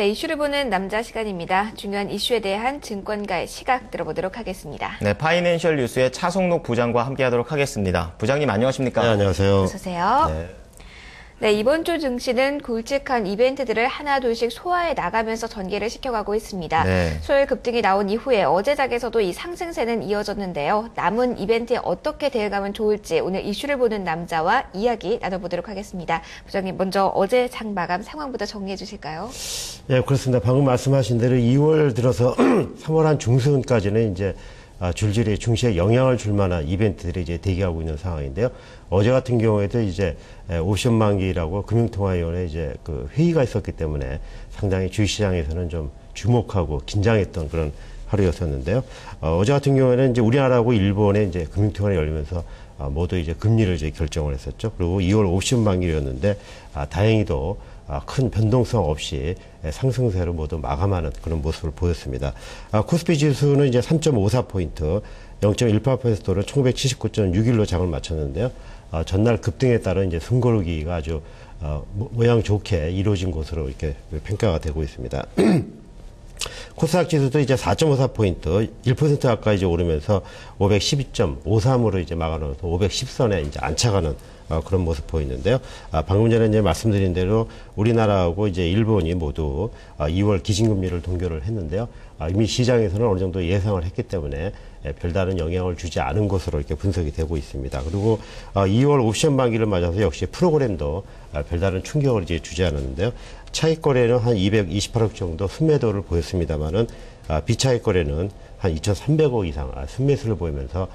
네, 이슈를 보는 남자 시간입니다. 중요한 이슈에 대한 증권가의 시각 들어보도록 하겠습니다. 네, 파이낸셜 뉴스의 차성록 부장과 함께하도록 하겠습니다. 부장님 안녕하십니까? 네, 안녕하세요. 어서 오세요. 네, 이번 주 증시는 굵직한 이벤트들을 하나둘씩 소화해 나가면서 전개를 시켜가고 있습니다. 네. 수요일 급등이 나온 이후에 어제작에서도 이 상승세는 이어졌는데요. 남은 이벤트에 어떻게 대응하면 좋을지 오늘 이슈를 보는 남자와 이야기 나눠보도록 하겠습니다. 부장님, 먼저 어제 장 마감 상황부터 정리해 주실까요? 네, 그렇습니다. 방금 말씀하신 대로 2월 들어서 3월 한 중순까지는 이제 줄줄이 증시에 영향을 줄 만한 이벤트들이 이제 대기하고 있는 상황인데요. 어제 같은 경우에도 이제 옵션 만기라고 금융통화위원회 이제 그 회의가 있었기 때문에 상당히 주식시장에서는 좀 주목하고 긴장했던 그런 하루였었는데요. 어제 같은 경우에는 이제 우리나라하고 일본의 이제 금융통화가 열리면서 모두 이제 금리를 이제 결정을 했었죠. 그리고 2월 옵션 만기였는데 다행히도 큰 변동성 없이 상승세로 모두 마감하는 그런 모습을 보였습니다. 코스피 지수는 이제 3.54포인트, 0.18%로 1979.61로 장을 마쳤는데요. 전날 급등에 따른 이제 숨고르기가 아주 모양 좋게 이루어진 것으로 이렇게 평가가 되고 있습니다. 코스닥 지수도 이제 4.54포인트, 1% 가까이 이제 오르면서 512.53으로 이제 막아놓아서 510선에 이제 안착하는 그런 모습 보이는데요. 방금 전에 이제 말씀드린 대로 우리나라하고 이제 일본이 모두 2월 기준금리를 동결을 했는데요. 이미 시장에서는 어느 정도 예상을 했기 때문에 별다른 영향을 주지 않은 것으로 이렇게 분석이 되고 있습니다. 그리고 2월 옵션 만기를 맞아서 역시 프로그램도 별다른 충격을 이제 주지 않았는데요. 차익 거래는 한 228억 정도 순매도를 보였습니다만은 비차익 거래는 한 2,300억 이상 순매수를 보이면서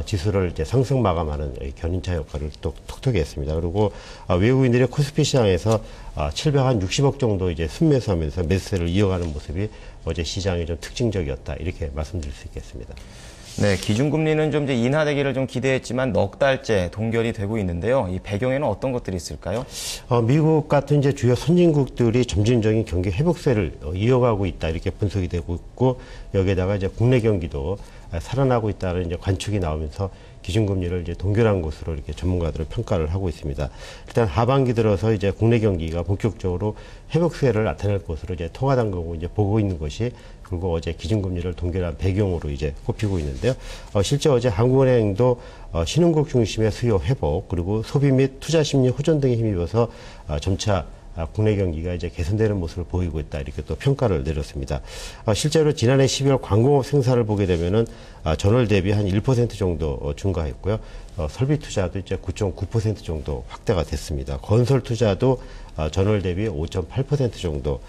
지수를 이제 상승 마감하는 견인차 역할을 또 톡톡히 했습니다. 그리고 외국인들이 코스피 시장에서 760억 정도 이제 순매수하면서 매수세를 이어가는 모습이 어제 시장이 좀 특징적이었다, 이렇게 말씀드릴 수 있겠습니다. 네, 기준금리는 좀 이제 인하되기를 좀 기대했지만 넉 달째 동결이 되고 있는데요. 이 배경에는 어떤 것들이 있을까요? 미국 같은 이제 주요 선진국들이 점진적인 경기 회복세를 이어가고 있다, 이렇게 분석이 되고 있고, 여기에다가 이제 국내 경기도 살아나고 있다는 이제 관측이 나오면서 기준금리를 이제 동결한 것으로 이렇게 전문가들은 평가를 하고 있습니다. 일단 하반기 들어서 이제 국내 경기가 본격적으로 회복세를 나타낼 것으로 이제 통화당국은 이제 보고 있는 것이, 그리고 어제 기준금리를 동결한 배경으로 이제 꼽히고 있는데요. 실제 어제 한국은행도 신흥국 중심의 수요 회복, 그리고 소비 및 투자 심리 호전 등에 힘입어서 점차 국내 경기가 이제 개선되는 모습을 보이고 있다, 이렇게 또 평가를 내렸습니다. 실제로 지난해 12월 광공업 생산을 보게 되면은 전월 대비 한 1% 정도 증가했고요. 설비 투자도 이제 9.9% 정도 확대가 됐습니다. 건설 투자도 전월 대비 5.8% 정도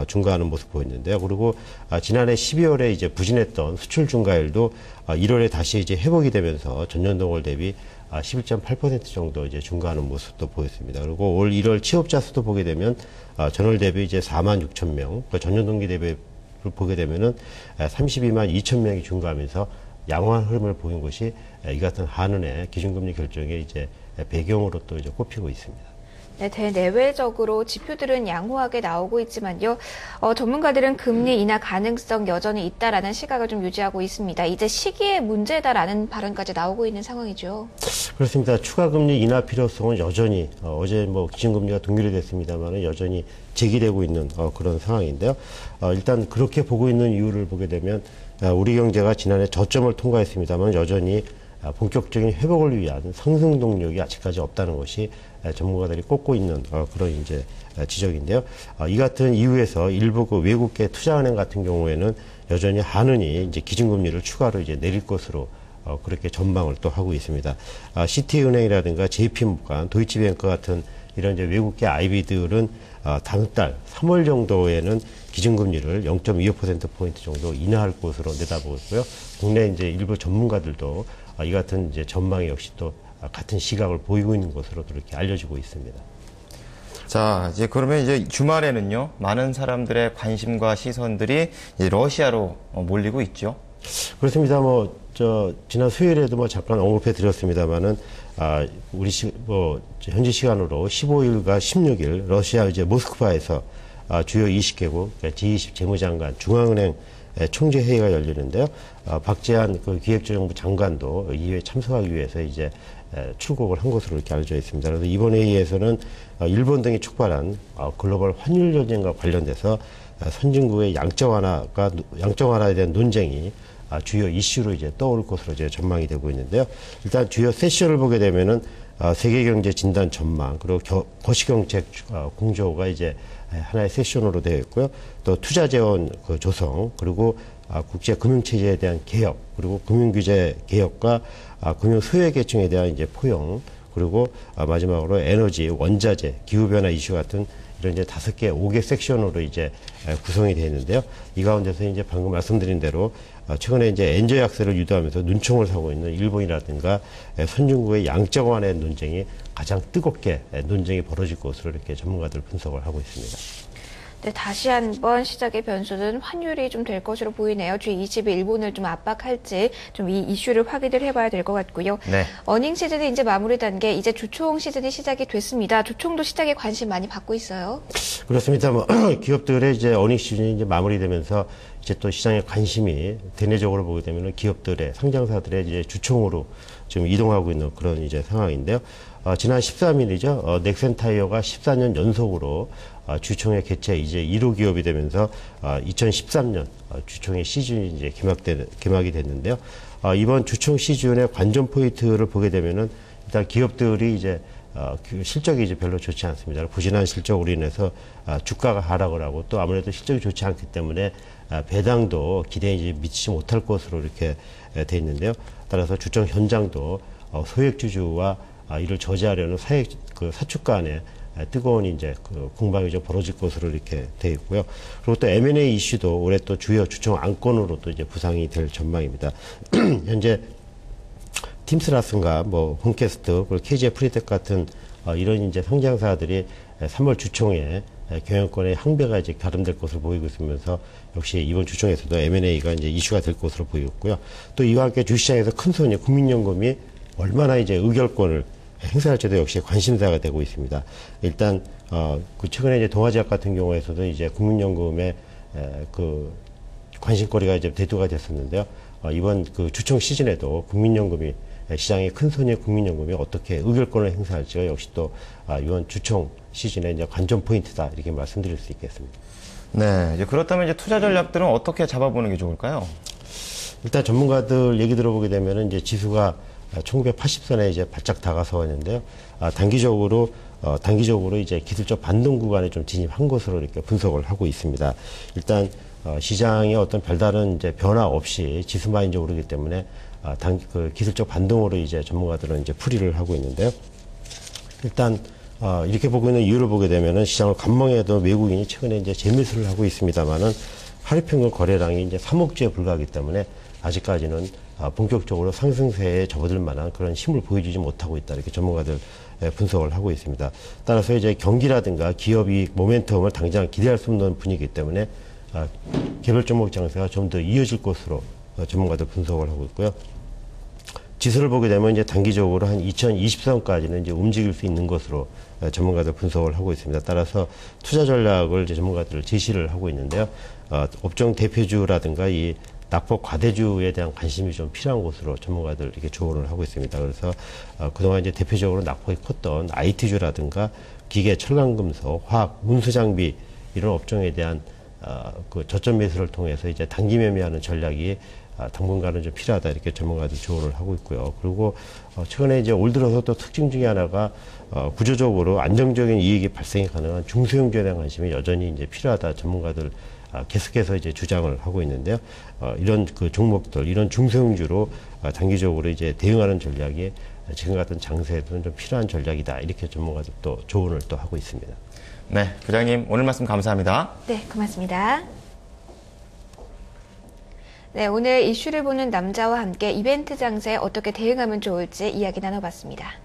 증가하는 모습 보였는데요. 그리고 지난해 12월에 이제 부진했던 수출 증가율도 1월에 다시 이제 회복이 되면서 전년 동월 대비 11.8% 정도 이제 증가하는 모습도 보였습니다. 그리고 올 1월 취업자 수도 보게 되면 전월 대비 이제 4만 6천 명, 그러니까 전년 동기 대비를 보게 되면은 32만 2천 명이 증가하면서 양호한 흐름을 보인 것이 이 같은 한은의 기준금리 결정의 이제 배경으로 또 이제 꼽히고 있습니다. 네, 대내외적으로 지표들은 양호하게 나오고 있지만요. 전문가들은 금리 인하 가능성 여전히 있다라는 시각을 좀 유지하고 있습니다. 이제 시기의 문제다라는 발언까지 나오고 있는 상황이죠. 그렇습니다. 추가 금리 인하 필요성은 여전히 어제 뭐 기준금리가 동결이 됐습니다만 여전히 제기되고 있는 그런 상황인데요. 일단 그렇게 보고 있는 이유를 보게 되면 우리 경제가 지난해 저점을 통과했습니다만 여전히 본격적인 회복을 위한 상승 동력이 아직까지 없다는 것이 전문가들이 꼽고 있는 그런 이제 지적인데요. 이 같은 이유에서 일부 그 외국계 투자은행 같은 경우에는 여전히 한은이 이제 기준금리를 추가로 이제 내릴 것으로 그렇게 전망을 또 하고 있습니다. 시티은행이라든가 JP모간, 도이치뱅크 같은 이런 이제 외국계 IB들은 다음 달 3월 정도에는 기준금리를 0.25%포인트 정도 인하할 것으로 내다보고요. 국내 이제 일부 전문가들도 이 같은 이제 전망이 역시 또 같은 시각을 보이고 있는 것으로 그렇게 알려지고 있습니다. 자, 이제 그러면 이제 주말에는요, 많은 사람들의 관심과 시선들이 이제 러시아로 몰리고 있죠. 그렇습니다. 지난 수요일에도 잠깐 언급해 드렸습니다만은, 현지 시간으로 15일과 16일, 러시아 이제 모스크바에서 주요 20개국, G20 재무장관, 중앙은행 총재 회의가 열리는데요. 박재한 그 기획재정부 장관도 이 회에 참석하기 위해서 이제 출국을 한 것으로 이렇게 알려져 있습니다. 그래서 이번 회의에서는 일본 등이 촉발한 글로벌 환율 전쟁과 관련돼서 선진국의 양적 완화에 대한 논쟁이 주요 이슈로 이제 떠올 것으로 이제 전망이 되고 있는데요. 일단 주요 세션을 보게 되면은 세계 경제 진단 전망, 그리고 거시경책 공조가 이제 하나의 세션으로 되어 있고요. 또 투자 재원 그 조성, 그리고 국제 금융 체제에 대한 개혁, 그리고 금융 규제 개혁과 금융 소외계층에 대한 이제 포용, 그리고 마지막으로 에너지, 원자재, 기후 변화 이슈 같은 이런 이제 5개, 5개 섹션으로 이제 구성이 되어 있는데요. 이 가운데서 이제 방금 말씀드린 대로 최근에 이제 엔저 약세를 유도하면서 눈총을 사고 있는 일본이라든가 선진국의 양적 완화의 논쟁이 가장 뜨겁게 논쟁이 벌어질 것으로 이렇게 전문가들 분석을 하고 있습니다. 네, 다시 한번 시작의 변수는 환율이 좀 될 것으로 보이네요. G20이 일본을 좀 압박할지 좀 이 이슈를 확인을 해봐야 될 것 같고요. 네. 어닝 시즌이 이제 마무리 단계, 이제 주총 시즌이 시작이 됐습니다. 주총도 시작에 관심 많이 받고 있어요. 그렇습니다. 뭐 기업들의 이제 어닝 시즌이 이제 마무리되면서 이제 또 시장의 관심이 대내적으로 보게 되면 기업들의 상장사들의 이제 주총으로 지금 이동하고 있는 그런 이제 상황인데요. 지난 13일이죠. 넥센타이어가 14년 연속으로 주총의 개최 이제 1호 기업이 되면서 2013년 주총의 시즌이 이제 개막이 됐는데요. 이번 주총 시즌의 관전 포인트를 보게 되면은 일단 기업들이 이제 그 실적이 이제 별로 좋지 않습니다. 부진한 실적으로 인해서 주가가 하락을 하고 또 아무래도 실적이 좋지 않기 때문에 배당도 기대에 이제 미치지 못할 것으로 이렇게 돼 있는데요. 따라서 주총 현장도 소액주주와 이를 저지하려는 사축 간의 뜨거운 이제 그 공방이 좀 벌어질 것으로 이렇게 돼 있고요. 그리고 또 M&A 이슈도 올해 또 주요 주총 안건으로 또 이제 부상이 될 전망입니다. 현재 팀스라슨가 뭐 홈캐스트 그리고 KGI 프리텍 같은 이런 이제 상장사들이 3월 주총에 경영권의 항배가 이제 가름될 것으로 보이고 있으면서 역시 이번 주총에서도 M&A가 이제 이슈가 될 것으로 보이고요. 또 이와 함께 주시장에서 큰 손이 국민연금이 얼마나 이제 의결권을 행사할지도 역시 관심사가 되고 있습니다. 일단 그 최근에 이제 동아지약 같은 경우에서도 이제 국민연금의 그 관심거리가 이제 대두가 됐었는데요. 이번 그 주총 시즌에도 국민연금이 시장의 큰 손의 국민연금이 어떻게 의결권을 행사할지가 역시 또 이번 주총 시즌의 이제 관전 포인트다 이렇게 말씀드릴 수 있겠습니다. 네, 이제 그렇다면 이제 투자 전략들은 어떻게 잡아보는 게 좋을까요? 일단 전문가들 얘기 들어보게 되면은 이제 지수가 1980선에 이제 바짝 다가서 있는데요. 단기적으로 이제 기술적 반등 구간에 좀 진입한 것으로 이렇게 분석을 하고 있습니다. 일단 시장의 어떤 별다른 이제 변화 없이 지수만 이제 오르기 때문에 그 기술적 반등으로 이제 전문가들은 이제 풀이를 하고 있는데요. 일단 이렇게 보고 있는 이유를 보게 되면은 시장을 관망해도 외국인이 최근에 이제 재매수를 하고 있습니다만은 하루 평균 거래량이 이제 3억 주에 불과하기 때문에 아직까지는 본격적으로 상승세에 접어들 만한 그런 힘을 보여주지 못하고 있다. 이렇게 전문가들 분석을 하고 있습니다. 따라서 이제 경기라든가 기업이 모멘텀을 당장 기대할 수 없는 분위기이기 때문에 개별 종목 장세가 좀 더 이어질 것으로 전문가들 분석을 하고 있고요. 지수를 보게 되면 이제 단기적으로 한 2020선까지는 이제 움직일 수 있는 것으로 전문가들 분석을 하고 있습니다. 따라서 투자 전략을 이제 전문가들 제시를 하고 있는데요. 업종 대표주라든가 이 낙폭 과대주에 대한 관심이 좀 필요한 곳으로 전문가들 이렇게 조언을 하고 있습니다. 그래서 그동안 이제 대표적으로 낙폭이 컸던 IT주라든가 기계, 철강금속, 화학, 운수장비 이런 업종에 대한 그 저점 매수를 통해서 이제 단기 매매하는 전략이 당분간은 좀 필요하다 이렇게 전문가들 조언을 하고 있고요. 그리고 최근에 이제 올 들어서 또 특징 중에 하나가 구조적으로 안정적인 이익이 발생이 가능한 중소형주에 대한 관심이 여전히 이제 필요하다 전문가들 계속해서 이제 주장을 하고 있는데요. 이런 그 종목들, 이런 중소형주로 단기적으로 이제 대응하는 전략이 지금 같은 장세에도 좀 필요한 전략이다 이렇게 전문가들 또 조언을 또 하고 있습니다. 네, 부장님 오늘 말씀 감사합니다. 네, 고맙습니다. 네, 오늘 이슈를 보는 남자와 함께 이벤트 장세에 어떻게 대응하면 좋을지 이야기 나눠봤습니다.